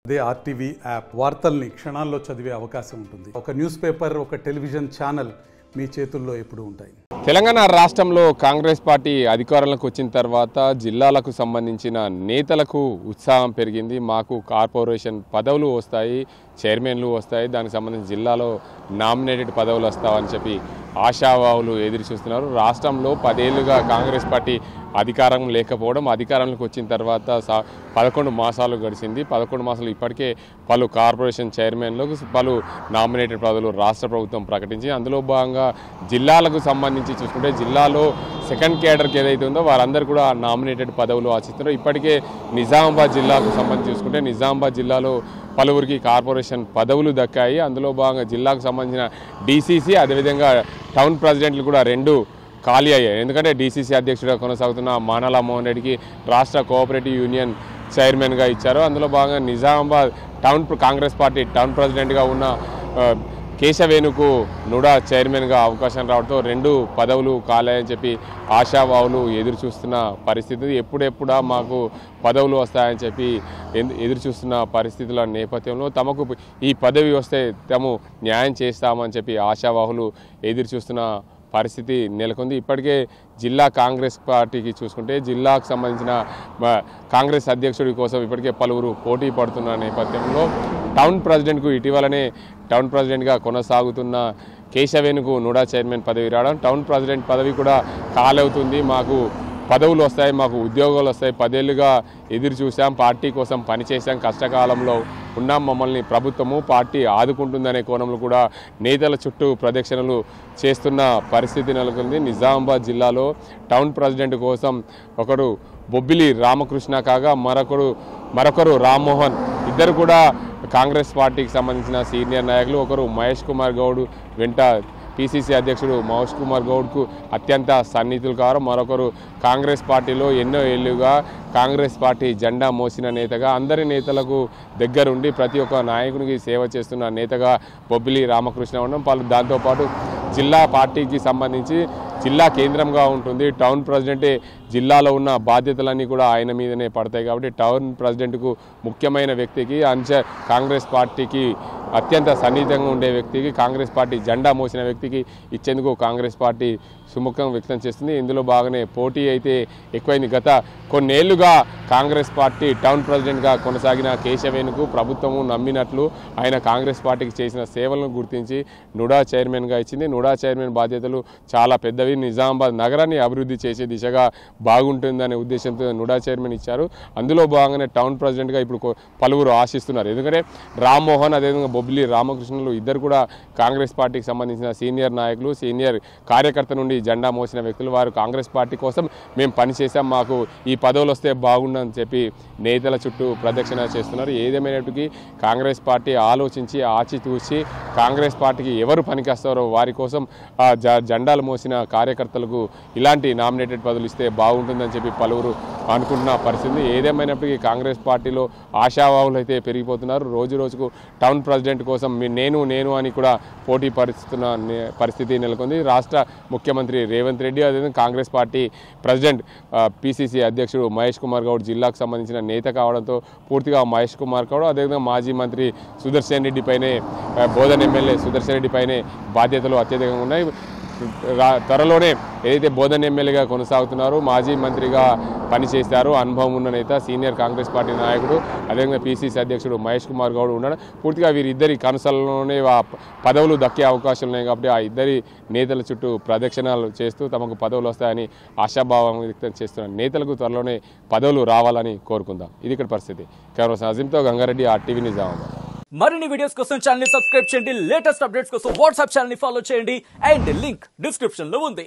అదే RTV app వార్తల్ని క్షణాల్లో చదివే అవకాశం ఉంటుంది. ఒక న్యూస్ పేపర్, ఒక టెలివిజన్ ఛానల్ మీ చేతుల్లో ఎప్పుడూ ఉంటాయి. తెలంగాణ రాష్ట్రంలో కాంగ్రెస్ పార్టీ అధికారంలోకి వచ్చిన తర్వాత జిల్లాలకు సంబంధించిన నేతలకు ఉత్సాహం పెరిగింది. మాకు కార్పొరేషన్ పదవులు వస్తాయి, చైర్మన్లు వస్తాయి, దానికి సంబంధించి జిల్లాలో నామినేటెడ్ పదవులు వస్తావని చెప్పి ఆశావాహులు ఎదురు చూస్తున్నారు. రాష్ట్రంలో 10 ఏళ్లుగా కాంగ్రెస్ పార్టీ అధికారం లేకపోవడం, అధికారంలోకి వచ్చిన తర్వాత 11 మాసాలు గడిచింది. 11 మాసాలు ఇప్పటికే పలు కార్పొరేషన్ చైర్మన్లు, పలు నామినేటెడ్ పదవులు రాష్ట్ర ప్రభుత్వం ప్రకటించి, అందులో భాగంగా జిల్లాలకు సంబంధించి చూసుకుంటే జిల్లాలో సెకండ్ క్యాడర్కి ఏదైతే ఉందో వారందరూ కూడా నామినేటెడ్ పదవులు ఆశిస్తున్నారు. ఇప్పటికే నిజామాబాద్ జిల్లాకు సంబంధించి చూసుకుంటే నిజామాబాద్ జిల్లాలో పలువురికి కార్పొరేషన్ పదవులు దక్కాయి. అందులో భాగంగా జిల్లాకు సంబంధించిన డీసీసీ, అదేవిధంగా టౌన్ ప్రెసిడెంట్లు కూడా 2 ఖాళీ అయ్యాయి. ఎందుకంటే డీసీసీ అధ్యక్షుడిగా కొనసాగుతున్న మానల మోహన్ రెడ్డికి రాష్ట్ర కోఆపరేటివ్ యూనియన్ చైర్మన్గా ఇచ్చారు. అందులో భాగంగా Nizamabad town Congress party town ప్రెసిడెంట్గా ఉన్న కేశవేణుకు నుడా చైర్మన్గా అవకాశం రావడంతో 2 పదవులు ఖాళీయని చెప్పి ఆశావాహులు ఎదురు చూస్తున్న పరిస్థితి. ఎప్పుడెప్పుడా మాకు పదవులు వస్తాయని చెప్పి ఎదురు చూస్తున్న పరిస్థితుల నేపథ్యంలో తమకు ఈ పదవి వస్తే తాము న్యాయం చేస్తామని చెప్పి ఆశావాహులు ఎదురు చూస్తున్న పరిస్థితి నెలకొంది. ఇప్పటికే జిల్లా కాంగ్రెస్ పార్టీకి చూసుకుంటే జిల్లాకు సంబంధించిన కాంగ్రెస్ అధ్యక్షుడి కోసం ఇప్పటికే పలువురు పోటీ పడుతున్న నేపథ్యంలో టౌన్ ప్రెసిడెంట్కు ఇటీవలనే టౌన్ ప్రెసిడెంట్గా కొనసాగుతున్న కేశవేణుకు నుడా చైర్మన్ పదవి రావడం, టౌన్ ప్రెసిడెంట్ పదవి కూడా ఖాళీ అవుతుంది, మాకు పదవులు వస్తాయి, మాకు ఉద్యోగాలు వస్తాయి, 10 ఏళ్లుగా ఎదురు చూసాం, పార్టీ కోసం పనిచేసాం, కష్టకాలంలో ఉన్నాం, మమ్మల్ని ప్రభుత్వము పార్టీ ఆదుకుంటుందనే కోణంలో కూడా నేతల చుట్టూ ప్రదక్షిణలు చేస్తున్న పరిస్థితి నెలకొంది. నిజామాబాద్ జిల్లాలో టౌన్ ప్రెసిడెంట్ కోసం ఒకరు బొబ్బిలి రామకృష్ణ కాగా మరొకరు రామ్మోహన్, ఇద్దరు కూడా కాంగ్రెస్ పార్టీకి సంబంధించిన సీనియర్ నాయకులు. ఒకరు మహేష్ కుమార్ గౌడ్ వెంట పిసిసి అధ్యక్షుడు మహేష్ కుమార్ గౌడ్కు అత్యంత సన్నిహితులు కారు. మరొకరు కాంగ్రెస్ పార్టీలో ఎన్నో ఏళ్లుగా కాంగ్రెస్ పార్టీ జెండా మోసిన నేతగా, అందరి నేతలకు దగ్గరుండి ప్రతి ఒక్క నాయకునికి సేవ చేస్తున్న నేతగా బొబ్బిలి రామకృష్ణ ఉండడం, దాంతోపాటు జిల్లా పార్టీకి సంబంధించి జిల్లా కేంద్రంగా ఉంటుంది, టౌన్ ప్రెసిడెంటే జిల్లాలో ఉన్న బాధ్యతలన్నీ కూడా ఆయన మీదనే పడతాయి. కాబట్టి టౌన్ ప్రెసిడెంట్కు ముఖ్యమైన వ్యక్తికి, కాంగ్రెస్ పార్టీకి అత్యంత సన్నిహితంగా ఉండే వ్యక్తికి, కాంగ్రెస్ పార్టీ జెండా మోసిన వ్యక్తికి ఇచ్చేందుకు కాంగ్రెస్ పార్టీ సుముఖం వ్యక్తం చేస్తుంది. ఇందులో బాగానే పోటీ అయితే ఎక్కువైంది. గత కొన్నేళ్లుగా కాంగ్రెస్ పార్టీ టౌన్ ప్రెసిడెంట్గా కొనసాగిన కేశవేణుకు ప్రభుత్వము నమ్మినట్లు ఆయన కాంగ్రెస్ పార్టీకి చేసిన సేవలను గుర్తించి నుడా చైర్మన్గా ఇచ్చింది. నుడా చైర్మన్ బాధ్యతలు చాలా పెద్దవి, నిజామాబాద్ నగరాన్ని అభివృద్ధి చేసే దిశగా బాగుంటుందనే ఉద్దేశంతో నుడా చైర్మన్ ఇచ్చారు. అందులో భాగంగానే టౌన్ ప్రెసిడెంట్గా ఇప్పుడు పలువురు ఆశిస్తున్నారు. ఎందుకంటే రామ్మోహన్, అదేవిధంగా బొబ్బిలి రామకృష్ణులు ఇద్దరు కూడా కాంగ్రెస్ పార్టీకి సంబంధించిన సీనియర్ నాయకులు, సీనియర్ కార్యకర్త నుండి జెండా మోసిన వ్యక్తులు. వారు కాంగ్రెస్ పార్టీ కోసం మేము పనిచేసాం, మాకు ఈ పదవులు వస్తే బాగుండని చెప్పి నేతల చుట్టూ ప్రదక్షిణ చేస్తున్నారు. ఏదేమైనప్పటికీ కాంగ్రెస్ పార్టీ ఆలోచించి ఆచితూచి కాంగ్రెస్ పార్టీకి ఎవరు పనికొస్తారో వారి కోసం జెండాలు మోసిన కార్యకర్తలకు ఇలాంటి నామినేటెడ్ పదవులు ఇస్తే బాగుంటుందని చెప్పి పలువురు అనుకుంటున్న పరిస్థితి. ఏదేమైనప్పటికీ కాంగ్రెస్ పార్టీలో ఆశావాహులు అయితే పెరిగిపోతున్నారు. రోజు రోజుకు టౌన్ ప్రెసిడెంట్ కోసం నేను అని కూడా పోటీ పరుస్తున్న పరిస్థితి నెలకొంది. రాష్ట్ర ముఖ్యమంత్రి రేవంత్ రెడ్డి, అదేవిధంగా కాంగ్రెస్ పార్టీ ప్రెసిడెంట్ పిసిసి అధ్యక్షుడు మహేష్ కుమార్ గౌడ్ జిల్లాకు సంబంధించిన నేత కావడంతో పూర్తిగా మహేష్ కుమార్ గౌడ్, అదేవిధంగా మాజీ మంత్రి సుదర్శన్ రెడ్డి పైనే, బోధన్ ఎమ్మెల్యే సుదర్శన్ రెడ్డి పైనే బాధ్యతలు అత్యధికంగా ఉన్నాయి. త్వరలోనే ఏదైతే బోధన్ ఎమ్మెల్యేగా కొనసాగుతున్నారో, మాజీ మంత్రిగా పనిచేశారు, అనుభవం ఉన్న నేత, సీనియర్ కాంగ్రెస్ పార్టీ నాయకుడు, అదేవిధంగా పిసిసి అధ్యక్షుడు మహేష్ కుమార్ గౌడ్ ఉండడం, పూర్తిగా వీరిద్దరి కనుసలలోనే పదవులు దక్కే అవకాశాలు ఉన్నాయి. కాబట్టి ఆ ఇద్దరి నేతల చుట్టూ ప్రదక్షిణాలు చేస్తూ తమకు పదవులు వస్తాయని ఆశాభావం వ్యక్తం చేస్తున్న నేతలకు త్వరలోనే పదవులు రావాలని కోరుకుందాం. ఇది ఇక్కడ పరిస్థితి. కెమెరా అజీంతో గంగారెడ్డి, ఆర్టీవీ నిజామాబాద్. మరిన్ని వీడియోస్ కోసం ఛానల్ ని సబ్స్క్రైబ్ చేయండి, లేటెస్ట్ అప్డేట్స్ కోసం వాట్సాప్ ఛానల్ ని ఫాలో చేయండి, అండ్ లింక్ డిస్క్రిప్షన్ లో ఉంది.